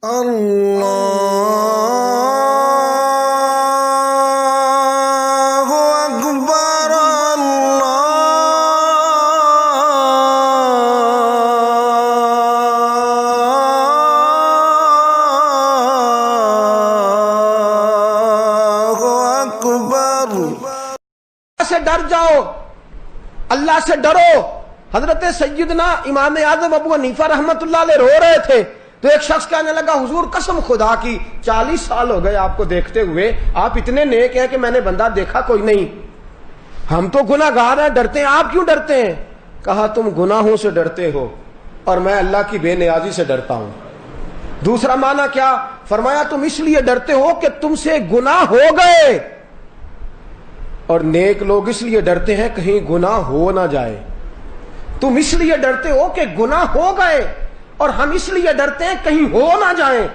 اللہ اکبر اللہ اکبر۔ سے ڈر جاؤ، اللہ سے ڈرو۔ حضرت سیدنا امام اعظم ابو حنیفہ رحمت اللہ علیہ رو رہے تھے تو ایک شخص کہنے لگا حضور قسم خدا کی 40 سال ہو گئے آپ کو دیکھتے ہوئے، آپ اتنے نیک ہیں کہ میں نے بندہ دیکھا کوئی نہیں، ہم تو گناہگار ہیں، ڈرتے ہیں، آپ کیوں ڈرتے ہیں؟ کہا تم گناہوں سے ڈرتے ہو اور میں اللہ کی بے نیازی سے ڈرتا ہوں۔ دوسرا معنی کیا؟ فرمایا تم اس لیے ڈرتے ہو کہ تم سے گناہ ہو گئے، اور نیک لوگ اس لیے ڈرتے ہیں کہیں گناہ ہو نہ جائے۔ تم اس لیے ڈرتے ہو کہ گناہ ہو گئے، اور ہم اس لیے ڈرتے ہیں کہیں ہو نہ جائیں،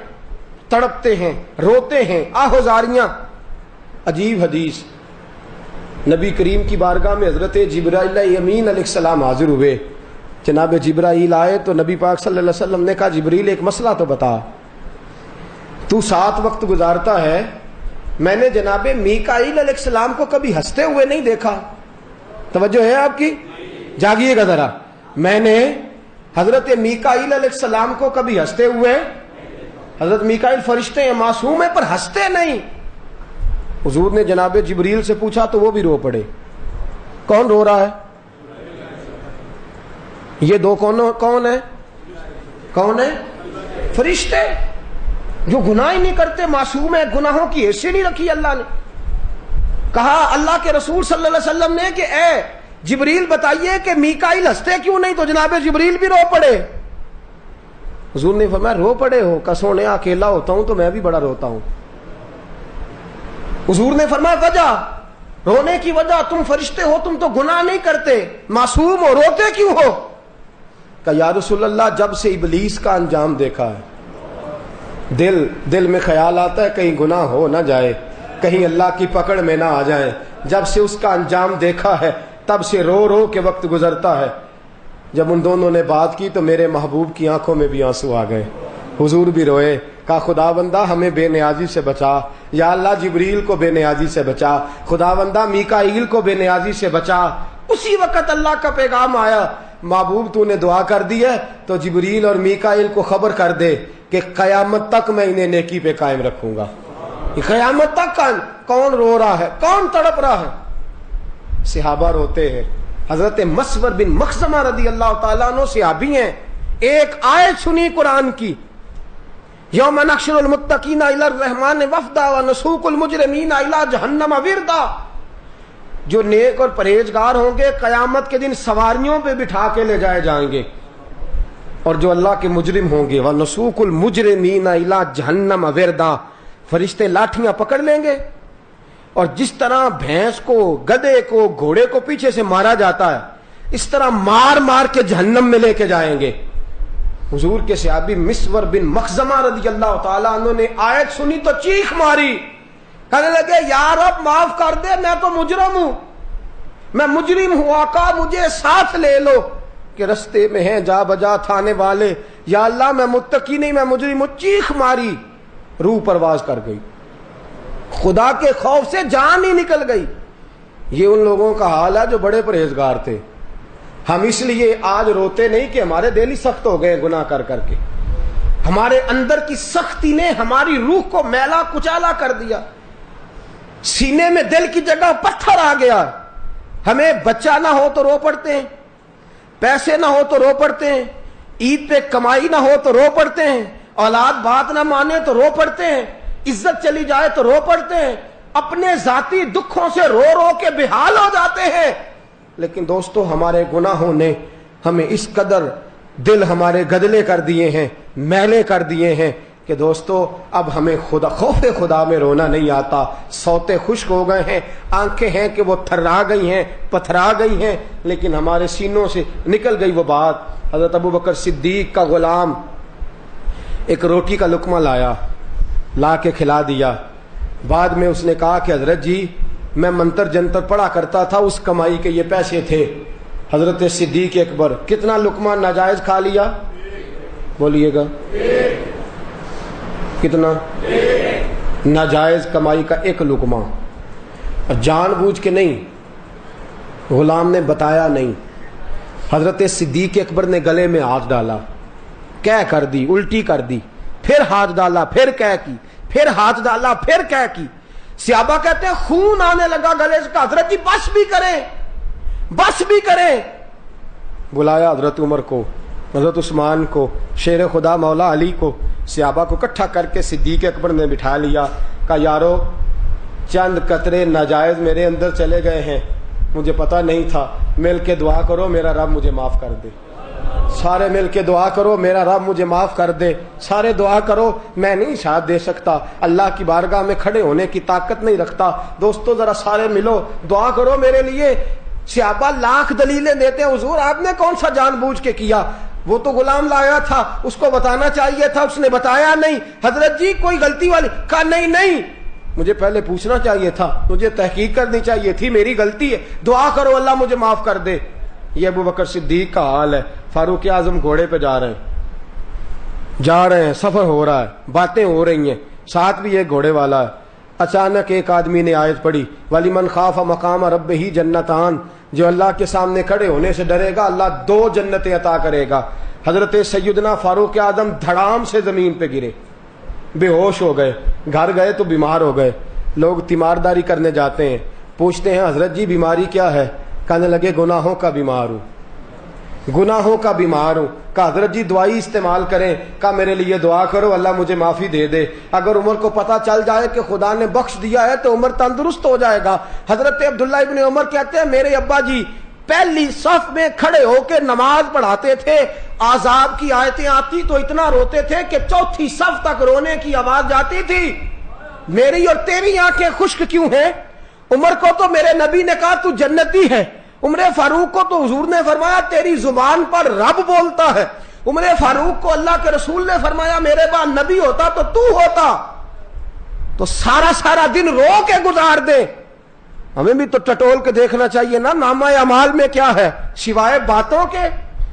تڑپتے ہیں، روتے ہیں، آہوزاریاں۔ عجیب حدیث، نبی کریم کی بارگاہ میں حضرت جبرائیل امین علیہ السلام حاضر ہوئے۔ جناب جبرائیل آئے تو نبی پاک صلی اللہ علیہ وسلم نے کہا جبریل ایک مسئلہ تو بتا، تو 7 وقت گزارتا ہے، میں نے جناب میکائیل علیہ السلام کو کبھی ہنستے ہوئے نہیں دیکھا۔ توجہ ہے آپ کی؟ جاگیے گا ذرا، میں نے حضرت میکائیل علیہ السلام کو کبھی ہنستے ہوئے، حضرت میکائیل فرشتے ہیں، معصوم ہیں، پر ہنستے نہیں۔ حضور نے جناب جبریل سے پوچھا تو وہ بھی رو پڑے۔ کون رو رہا ہے؟ یہ دو کون ہے؟ کون ہے؟ فرشتے جو گناہ ہی نہیں کرتے، معصوم ہے، گناہوں کی حیثیت نہیں رکھی اللہ نے۔ کہا اللہ کے رسول صلی اللہ علیہ وسلم نے کہ اے جبریل بتائیے کہ میکائیل ہنستے کیوں نہیں؟ تو جناب جبریل بھی رو پڑے۔ حضور نے فرمایا رو پڑے ہو؟ کہ سونے اکیلا ہوتا ہوں تو میں بھی بڑا روتا ہوں۔ حضور نے فرمایا وجہ، رونے کی وجہ، تم فرشتے ہو، تم تو گناہ نہیں کرتے، معصوم ہو، روتے کیوں ہو؟ کہ یا رسول اللہ جب سے ابلیس کا انجام دیکھا ہے، دل میں خیال آتا ہے کہیں گناہ ہو نہ جائے، کہیں اللہ کی پکڑ میں نہ آ جائیں، جب سے اس کا انجام دیکھا ہے تب سے رو رو کے وقت گزرتا ہے۔ جب ان دونوں نے بات کی تو میرے محبوب کی آنکھوں میں بھی آنسو آ گئے، حضور بھی روئے۔ کہا خدا بندہ ہمیں بے نیازی سے بچا، یا اللہ جبریل کو بے نیازی سے بچا، خدا بندہ میکائیل کو بے نیازی سے بچا۔ اسی وقت اللہ کا پیغام آیا، محبوب تو نے دعا کر دی ہے تو جبریل اور میکائیل کو خبر کر دے کہ قیامت تک میں انہیں نیکی پہ قائم رکھوں گا۔ قیامت تک کون رو رہا ہے؟ کون تڑپ رہا ہے؟ صحابہ روتے ہیں۔ حضرت مسور بن مخزمہ رضی اللہ تعالیٰ عنہ صحابی ہیں، ایک آیت سنی قرآن کی، یوم نحشر المتقین الی الرحمن وفدا ونسوق المجرمین الی جہنم وردا۔ جو نیک اور پرہیزگار ہوں گے قیامت کے دن سواریوں پہ بٹھا کے لے جائے جائیں گے، اور جو اللہ کے مجرم ہوں گے ونسوق المجرمین الی جہنم وردا، فرشتے لاٹھیاں پکڑ لیں گے، اور جس طرح بھینس کو، گدھے کو، گھوڑے کو پیچھے سے مارا جاتا ہے اس طرح مار مار کے جہنم میں لے کے جائیں گے۔ حضور کے صحابی مسور بن مخزمہ رضی اللہ تعالیٰ عنہ نے آیت سنی تو چیخ ماری، کہنے لگے یا رب معاف کر دے، میں تو مجرم ہوں، میں مجرم ہوں، آقا مجھے ساتھ لے لو کہ رستے میں ہیں جا بجا تھانے والے، یا اللہ میں متقی نہیں، میں مجرم ہوں۔ چیخ ماری، روح پرواز کر گئی، خدا کے خوف سے جان ہی نکل گئی۔ یہ ان لوگوں کا حال ہے جو بڑے پرہیزگار تھے۔ ہم اس لیے آج روتے نہیں کہ ہمارے دل ہی سخت ہو گئے گناہ کر کر کے، ہمارے اندر کی سختی نے ہماری روح کو میلا کچالا کر دیا، سینے میں دل کی جگہ پتھر آ گیا۔ ہمیں بچہ نہ ہو تو رو پڑتے ہیں، پیسے نہ ہو تو رو پڑتے ہیں، عید پہ کمائی نہ ہو تو رو پڑتے ہیں، اولاد بات نہ مانے تو رو پڑتے ہیں، عزت چلی جائے تو رو پڑتے ہیں، اپنے ذاتی دکھوں سے رو رو کے بحال ہو جاتے ہیں۔ لیکن دوستو ہمارے گناہوں نے ہمیں اس قدر دل ہمارے گدلے کر دیے ہیں، میلے کر دیے ہیں کہ دوستو اب ہمیں خوف خدا میں رونا نہیں آتا۔ سوتے خشک ہو گئے ہیں، آنکھیں ہیں کہ وہ تھرا گئی ہیں، پتھرا گئی ہیں، لیکن ہمارے سینوں سے نکل گئی وہ بات۔ حضرت ابوبکر صدیق کا غلام ایک روٹی کا لقمہ لا کے کھلا دیا۔ بعد میں اس نے کہا کہ حضرت جی میں منتر جنتر پڑھا کرتا تھا، اس کمائی کے یہ پیسے تھے۔ حضرت صدیق اکبر کتنا لقمہ ناجائز کھا لیا؟ بولیے گا۔ کتنا؟ ناجائز کمائی کا ایک لقمہ، اور جان بوجھ کے نہیں، غلام نے بتایا نہیں، حضرت صدیق اکبر نے گلے میں ہاتھ ڈالا، کہہ کر دی، الٹی کر دی، پھر ہاتھ ڈالا، پھر کہہ کی، پھر ہاتھ ڈالا، پھر کہہ کی۔ صحابہ کہتے ہیں خون آنے لگا گلے سے، حضرت جی بس بھی کریں، بس بھی کریں۔ بلایا حضرت عمر کو، حضرت عثمان کو، شیر خدا مولا علی کو، صحابہ کو اکٹھا کر کے صدیق اکبر نے بٹھا لیا، کہا یارو چند قطرے ناجائز میرے اندر چلے گئے ہیں، مجھے پتا نہیں تھا، مل کے دعا کرو میرا رب مجھے معاف کر دے، سارے مل کے دعا کرو میرا رب مجھے معاف کر دے، سارے دعا کرو، میں نہیں ساتھ دے سکتا، اللہ کی بارگاہ میں کھڑے ہونے کی طاقت نہیں رکھتا، دوستو ذرا سارے ملو دعا کرو میرے لیے۔ صحابہ لاکھ دلیلیں دیتے ہیں، حضور آپ نے کون سا جان بوجھ کے کیا، وہ تو غلام لایا تھا، اس کو بتانا چاہیے تھا، اس نے بتایا نہیں، حضرت جی کوئی غلطی والی، کہا نہیں نہیں مجھے پہلے پوچھنا چاہیے تھا، مجھے تحقیق کرنی چاہیے تھی، میری غلطی ہے، دعا کرو اللہ مجھے معاف کر دے۔ یہ ابو بکر صدیق کا حال ہے۔ فاروق اعظم گھوڑے پہ جا رہے ہیں، سفر ہو رہا ہے، باتیں ہو رہی ہیں، ساتھ بھی ایک گھوڑے والا ہے۔ اچانک ایک آدمی نے آیت پڑھی وَلِمَنْ خَافَ مَقَامَ رَبِّهِ جَنَّتَانِ، جو اللہ کے سامنے کھڑے ہونے سے ڈرے گا اللہ 2 جنتیں عطا کرے گا۔ حضرت سیدنا فاروق اعظم دھڑام سے زمین پہ گرے، بے ہوش ہو گئے، گھر گئے تو بیمار ہو گئے، لوگ تیمارداری کرنے جاتے ہیں، پوچھتے ہیں حضرت جی بیماری کیا ہے، کہنے لگے گناہوں کا بیمار ہوں، گناہوں کا بیمار ہوں۔ کہا حضرت جی دعائی استعمال کریں، کہا میرے لیے دعا کرو اللہ مجھے معافی دے دے، اگر عمر کو پتا چل جائے کہ خدا نے بخش دیا ہے تو عمر تندرست ہو جائے گا۔ حضرت عبداللہ ابن عمر کہتے ہیں میرے ابا جی پہلی صف میں کھڑے ہو کے نماز پڑھاتے تھے، عذاب کی آیتیں آتی تو اتنا روتے تھے کہ 4تھی صف تک رونے کی آواز جاتی تھی۔ میری اور تیری آنکھیں خشک کیوں ہیں؟ عمر کو تو میرے نبی نے کہا تو جنتی ہے، عمر فاروق کو تو حضور نے فرمایا تیری زبان پر رب بولتا ہے، عمر فاروق کو اللہ کے رسول نے فرمایا میرے بعد نبی ہوتا تو تو ہوتا۔ تو سارا دن رو کے گزار دے، ہمیں بھی تو ٹٹول کے دیکھنا چاہیے نا نامہ اعمال میں کیا ہے، سوائے باتوں کے،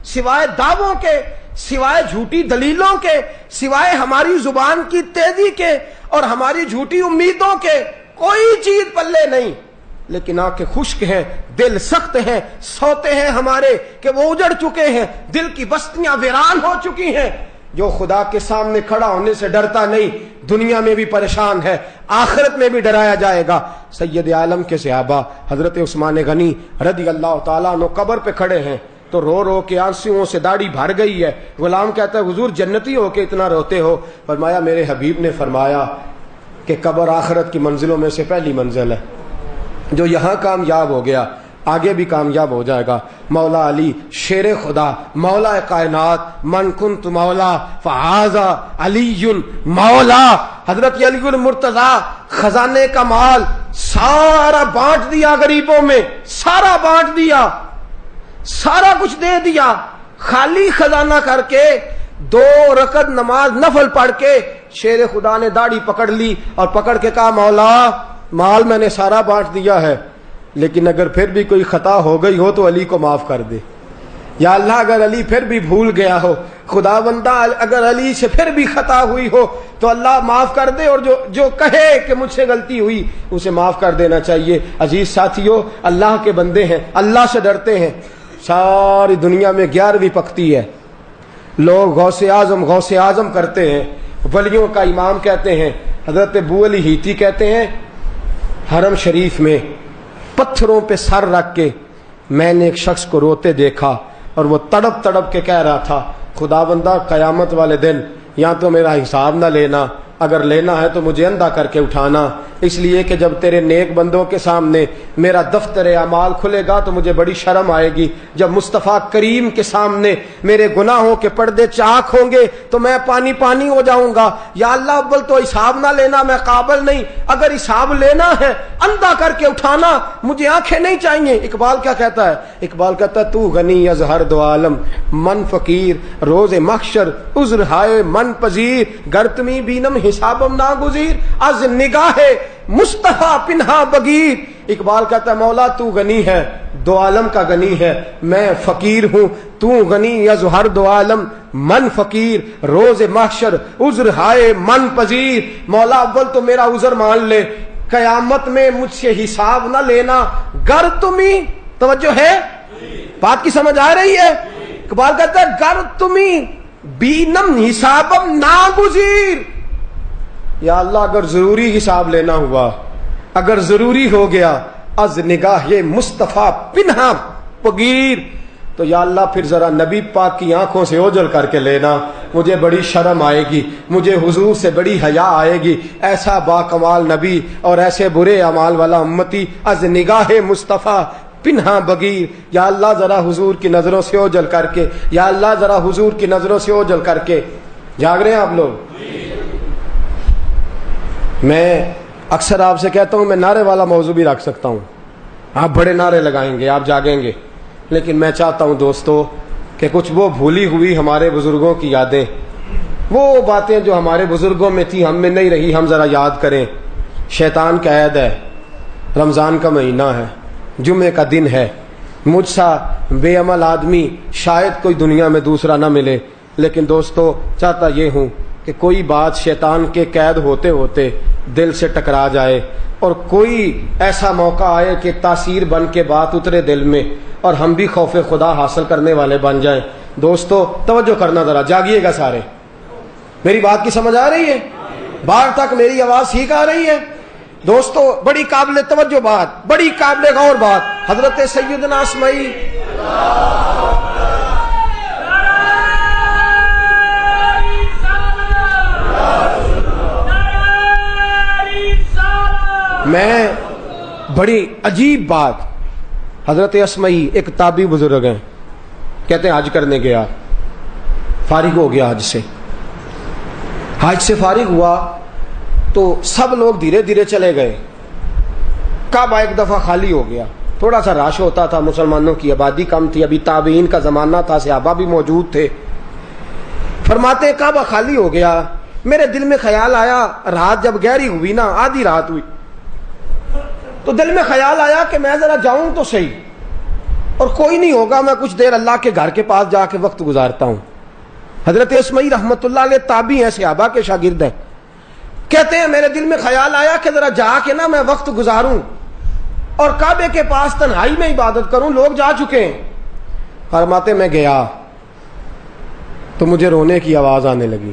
سوائے دعووں کے، سوائے جھوٹی دلیلوں کے، سوائے ہماری زبان کی تیزی کے اور ہماری جھوٹی امیدوں کے کوئی چیز پلے نہیں۔ لیکن آنکھیں خشک ہیں، دل سخت ہیں، سوتے ہیں ہمارے کہ وہ اجڑ چکے ہیں، دل کی بستیاں ویران ہو چکی ہیں۔ جو خدا کے سامنے کھڑا ہونے سے ڈرتا نہیں، دنیا میں بھی پریشان ہے، آخرت میں بھی ڈرایا جائے گا۔ سید عالم کے صحابہ حضرت عثمان غنی رضی اللہ تعالیٰ عنہ قبر پہ کھڑے ہیں تو رو رو کے آنسوؤں سے داڑھی بھر گئی ہے۔ غلام کہتا ہے حضور جنتی ہو کے اتنا روتے ہو؟ فرمایا میرے حبیب نے فرمایا کہ قبر آخرت کی منزلوں میں سے پہلی منزل ہے، جو یہاں کامیاب ہو گیا آگے بھی کامیاب ہو جائے گا۔ مولا علی شیر خدا، مولا کائنات، من کنت مولا فہذا علی مولا۔ حضرت علی المرتضی خزانے کا مال سارا بانٹ دیا غریبوں میں، سارا بانٹ دیا، سارا کچھ دے دیا، خالی خزانہ کر کے 2 رکعت نماز نفل پڑھ کے شیر خدا نے داڑھی پکڑ لی اور پکڑ کے کہا مولا مال میں نے سارا بانٹ دیا ہے، لیکن اگر پھر بھی کوئی خطا ہو گئی ہو تو علی کو معاف کر دے۔ یا اللہ اگر علی پھر بھی بھول گیا ہو، خدا بندہ اگر علی سے پھر بھی خطا ہوئی ہو تو اللہ معاف کر دے، اور جو کہے کہ مجھ سے غلطی ہوئی اسے معاف کر دینا چاہیے۔ عزیز ساتھیو اللہ کے بندے ہیں، اللہ سے ڈرتے ہیں۔ ساری دنیا میں 11ویں پکتی ہے، لوگ غوث اعظم کرتے ہیں، ولیوں کا امام کہتے ہیں۔ حضرت ابو علی ہیتی کہتے ہیں حرم شریف میں پتھروں پہ سر رکھ کے میں نے ایک شخص کو روتے دیکھا اور وہ تڑپ تڑپ کے کہہ رہا تھا خدا بندہ قیامت والے دن یا تو میرا حساب نہ لینا، اگر لینا ہے تو مجھے اندھا کر کے اٹھانا، اس لیے کہ جب تیرے نیک بندوں کے سامنے میرا دفتر اعمال کھلے گا تو مجھے بڑی شرم آئے گی، جب مصطفیٰ کریم کے سامنے میرے گناہوں کے پردے چاک ہوں گے تو میں پانی پانی ہو جاؤں گا۔ یا اللہ اول تو حساب نہ لینا، میں قابل نہیں، اگر حساب لینا ہے اندھا کر کے اٹھانا، مجھے آنکھیں نہیں چاہیے۔ اقبال کیا کہتا ہے؟ اقبال کہتا ہے تو غنی از ہر دو عالم من فقیر، روز محشر عذر ہائے من پذیر، گرتمی بینم حسابم ناگزیر، از نگاہ مصطفیٰ پنہا بگیر۔ اقبال کہتا ہے مولا تو غنی ہے، دو عالم کا غنی ہے، میں فقیر ہوں، تو غنی از ہر دو عالم، من فقیر روز محشر عذر ہائے من پذیر۔ مولا اول تو میرا عذر مان لے، قیامت میں مجھ سے حساب نہ لینا، گر تمہیں، توجہ ہے بات کی سمجھ آ رہی ہے؟ اقبال کہتا ہے گر تمہیں بینم حسابم ناگزیر، یا اللہ اگر ضروری حساب لینا ہوا، اگر ضروری ہو گیا، از نگاہ مصطفیٰ پنہا پگیر، تو یا اللہ پھر ذرا نبی پاک کی آنکھوں سے اوجھل کر کے لینا، مجھے بڑی شرم آئے گی، مجھے حضور سے بڑی حیا آئے گی، ایسا با کمال نبی اور ایسے برے اعمال والا امتی، از نگاہ مصطفیٰ پنہا بغیر، یا اللہ ذرا حضور کی نظروں سے اوجھل کر کے، یا اللہ ذرا حضور کی نظروں سے اوجھل کر کے۔ جاگ رہے ہیں آپ لوگ؟ میں اکثر آپ سے کہتا ہوں میں نعرے والا موضوع بھی رکھ سکتا ہوں، آپ بڑے نعرے لگائیں گے، آپ جاگیں گے، لیکن میں چاہتا ہوں دوستو کہ کچھ وہ بھولی ہوئی ہمارے بزرگوں کی یادیں، وہ باتیں جو ہمارے بزرگوں میں تھی ہم میں نہیں رہی، ہم ذرا یاد کریں۔ شیطان کا عید ہے، رمضان کا مہینہ ہے، جمعے کا دن ہے، مجھ سا بے عمل آدمی شاید کوئی دنیا میں دوسرا نہ ملے، لیکن دوستو چاہتا یہ ہوں کہ کوئی بات شیطان کے قید ہوتے ہوتے دل سے ٹکرا جائے، اور کوئی ایسا موقع آئے کہ تاثیر بن کے بات اترے دل میں، اور ہم بھی خوف خدا حاصل کرنے والے بن جائیں۔ دوستو توجہ کرنا، ذرا جاگیے گا سارے، میری بات کی سمجھ آ رہی ہے؟ باہر تک میری آواز ٹھیک آ رہی ہے؟ دوستو بڑی قابل توجہ بات، بڑی قابل غور بات، حضرت سیدنا اسماعیل میں بڑی عجیب بات، حضرت اسماعیل ایک تابعی بزرگ ہیں، کہتے ہیں حج کرنے گیا، فارغ ہو گیا حج سے، حج سے فارغ ہوا تو سب لوگ دھیرے دھیرے چلے گئے، کعبہ ایک دفعہ خالی ہو گیا، تھوڑا سا رش ہوتا تھا، مسلمانوں کی آبادی کم تھی، ابھی تابعین کا زمانہ تھا، صحابہ بھی موجود تھے۔ فرماتے ہیں کعبہ خالی ہو گیا، میرے دل میں خیال آیا، رات جب گہری ہوئی نا، آدھی رات ہوئی، تو دل میں خیال آیا کہ میں ذرا جاؤں تو صحیح، اور کوئی نہیں ہوگا، میں کچھ دیر اللہ کے گھر کے پاس جا کے وقت گزارتا ہوں۔ حضرت اسماعیل رحمت اللہ علیہ تابعی ہیں، صحابہ کے شاگرد ہیں، کہتے ہیں میرے دل میں خیال آیا کہ ذرا جا کے نا میں وقت گزاروں اور کعبے کے پاس تنہائی میں عبادت کروں، لوگ جا چکے ہیں۔ فرماتے میں گیا تو مجھے رونے کی آواز آنے لگی،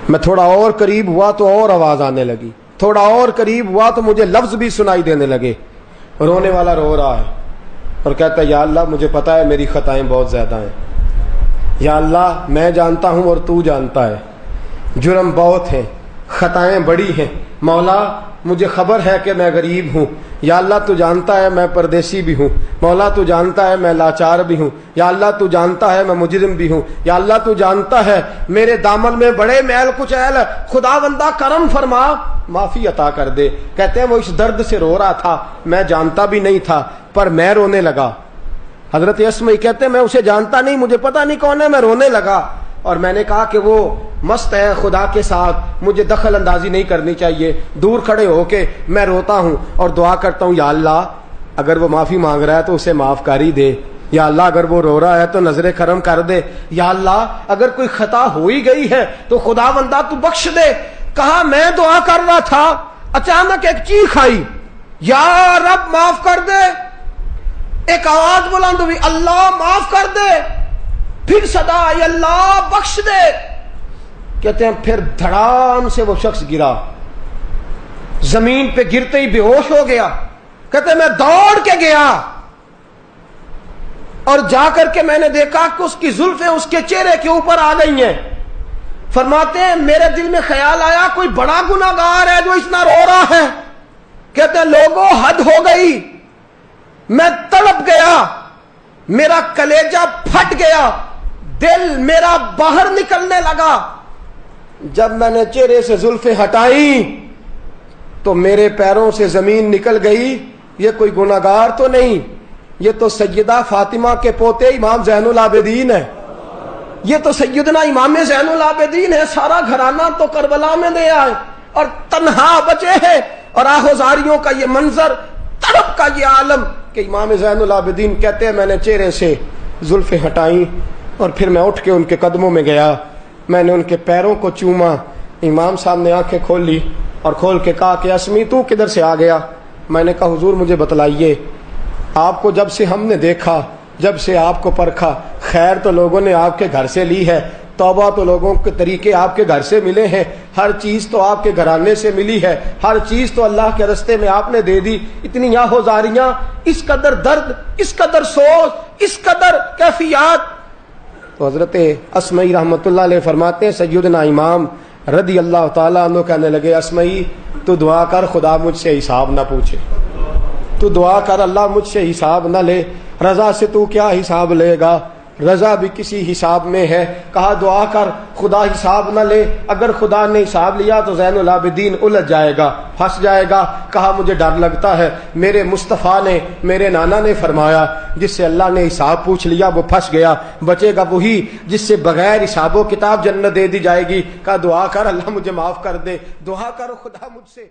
میں تھوڑا اور قریب ہوا تو اور آواز آنے لگی، تھوڑا اور قریب ہوا تو مجھے لفظ بھی سنائی دینے لگے، رونے والا رو رہا ہے اور کہتا ہے یا اللہ مجھے پتا ہے میری خطائیں بہت زیادہ ہیں، یا اللہ میں جانتا ہوں اور تو جانتا ہے، جرم بہت ہیں، خطائیں بڑی ہیں، مولا مجھے خبر ہے کہ میں غریب ہوں، یا اللہ تو جانتا ہے میں پردیسی بھی ہوں، مولا تو جانتا ہے میں لاچار بھی ہوں، یا اللہ تو جانتا ہے میں مجرم بھی ہوں، یا اللہ تو جانتا ہے میرے دامن میں بڑے میل کچیل ہے، خدا بندہ کرم فرما معافی عطا کر دے۔ کہتے ہیں وہ اس درد سے رو رہا تھا، میں جانتا بھی نہیں تھا پر میں رونے لگا۔ حضرت اسماعیل کہتے ہیں میں اسے جانتا نہیں، مجھے پتا نہیں کون ہے، میں رونے لگا، اور میں نے کہا کہ وہ مست ہے خدا کے ساتھ، مجھے دخل اندازی نہیں کرنی چاہیے، دور کھڑے ہو کے میں روتا ہوں اور دعا کرتا ہوں یا اللہ اگر وہ معافی مانگ رہا ہے تو اسے معاف کر ہی دے، یا اللہ اگر وہ رو رہا ہے تو نظر کرم کر دے، یا اللہ اگر کوئی خطا ہو ہی گئی ہے تو خدا بندہ تو بخش دے۔ کہا میں دعا کر رہا تھا، اچانک ایک چیخ آئی، یا رب معاف کر دے، ایک آواز بلند ہوئی، اللہ معاف کر دے، پھر صدا آئی، اللہ بخش دے۔ کہتے ہیں پھر دھڑام سے وہ شخص گرا، زمین پہ گرتے ہی بے ہوش ہو گیا۔ کہتے ہیں میں دوڑ کے گیا اور جا کر کے میں نے دیکھا کہ اس کی زلفیں اس کے چہرے کے اوپر آ گئی ہیں۔ فرماتے ہیں میرے دل میں خیال آیا کوئی بڑا گناہگار ہے جو اتنا رو رہا ہے۔ کہتے ہیں لوگوں حد ہو گئی، میں تڑپ گیا، میرا کلیجہ پھٹ گیا، دل میرا باہر نکلنے لگا۔ جب میں نے چہرے سے زلفیں ہٹائیں تو میرے پیروں سے زمین نکل گئی، یہ کوئی گناہگار تو نہیں، یہ تو سیدہ فاطمہ کے پوتے امام زین العابدین ہے، یہ تو سیدنا امام زین العابدین ہے، سارا گھرانہ تو کربلا میں دے آئے اور تنہا بچے ہیں، اور آہوزاریوں کا یہ منظر، تڑپ کا یہ عالم، کہ امام زین العابدین کہتے ہیں میں نے چہرے سے زلفیں ہٹائیں اور پھر میں اٹھ کے ان کے قدموں میں گیا، میں نے ان کے پیروں کو چوما۔ امام صاحب نے آنکھیں کھول لی اور کھول کے کہا کہ اسمی تو کدھر سے آ گیا؟ میں نے کہا حضور مجھے بتلائیے، آپ کو جب سے ہم نے دیکھا، جب سے آپ کو پرکھا، خیر تو لوگوں نے آپ کے گھر سے لی ہے، توبہ تو لوگوں کے طریقے آپ کے گھر سے ملے ہیں، ہر چیز تو آپ کے گھرانے سے ملی ہے، ہر چیز تو اللہ کے رستے میں آپ نے دے دی، اتنی آہوزاریاں، اس قدر درد، اس قدر سوز، اس قدر کیفیات۔ تو حضرت اسمعی رحمۃ اللہ علیہ فرماتے ہیں سیدنا امام رضی اللہ تعالیٰ عنہ کہنے لگے اسمعی تو دعا کر خدا مجھ سے حساب نہ پوچھے، تو دعا کر اللہ مجھ سے حساب نہ لے، رضا سے تو کیا حساب لے گا، رضا بھی کسی حساب میں ہے۔ کہا دعا کر خدا حساب نہ لے، اگر خدا نے حساب لیا تو زین العابدین الجھ جائے گا، پھنس جائے گا۔ کہا مجھے ڈر لگتا ہے، میرے مصطفیٰ نے، میرے نانا نے فرمایا جس سے اللہ نے حساب پوچھ لیا وہ پھنس گیا، بچے گا وہی جس سے بغیر حساب و کتاب جنت دے دی جائے گی۔ کہا دعا کر اللہ مجھے معاف کر دے، دعا کر خدا مجھ سے